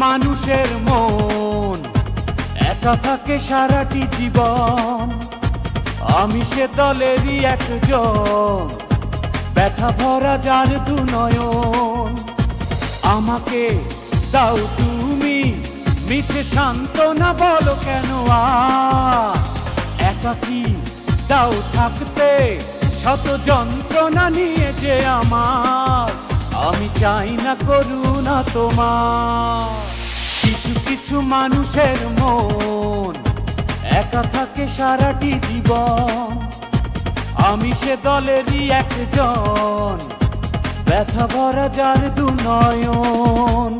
মানুষের মন একা থাকে সারাটি জীবন। আমি সে দলেরই একজন, ব্যথা ভরা যার দু নয়ন। আমাকে দাও তুমি মিছে সান্ত্বনা, বলো কেন আর একাকী দাও থাকতে শত যন্ত্রণা নিয়ে যে আমার। আমি চাই না করুণা তোমার। কিছু কিছু মানুষের মন একা থাকে সারাটি জীবন। আমি সে দলেরই একজন, ব্যথা ভরা যার দু নয়ন।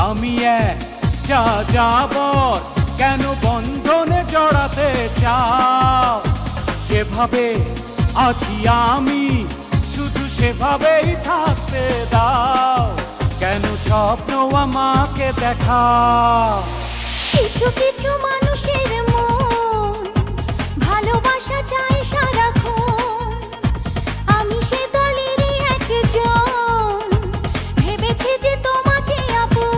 আমি যা যাবর কেন বন্ধনে জড়াতে চাও? যেভাবে আছি আমি শুধু সেভাবেই থাকতে দাও। কেন স্বপ্ন আমাকে দেখাও? কিছু কিছু মানুষের মন ভালোবাসা চায় সারাক্ষণ। আমি সে দলেরই একজন, ভেবেছি যে তোমাকে আপন।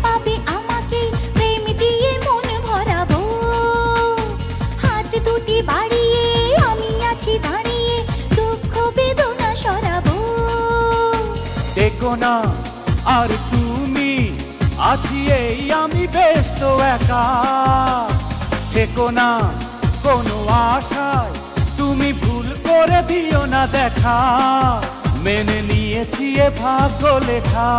পাবে আমাকে প্রেম দিয়ে মন ভরাবো। হাত দুটি বাড়িয়ে আমি আছি দাঁড়িয়ে, দুঃখ বেদনা সরাবো। দেখো না আর তুমি আছি এই আমি বেশ তো একা। দেখো না কোনো আশায় তুমি ভুল করে দিও না দেখা। মেনে নিয়েছি এ ভাগ্য লেখা।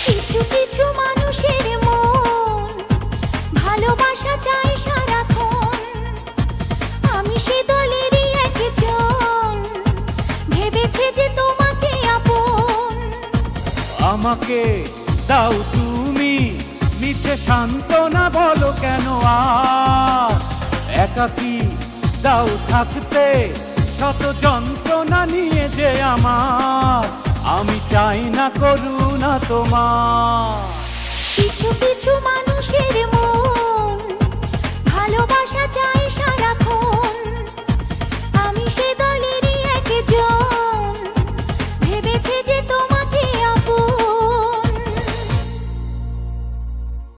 কিছু কিছু মানুষের মন ভালোবাসা চায় সারাক্ষণ। আমি সে দলেরই একজন, ভেবেছি যে তোমাকে আপন। আমাকে দাও তুমি মিছে সান্ত্বনা, বলো কেন আর একাকী দাও থাকতে শত যন্ত্রণা নিয়ে যে আমার। আমি চাই না করুণা তোমার। কিছু কিছু মানুষের মন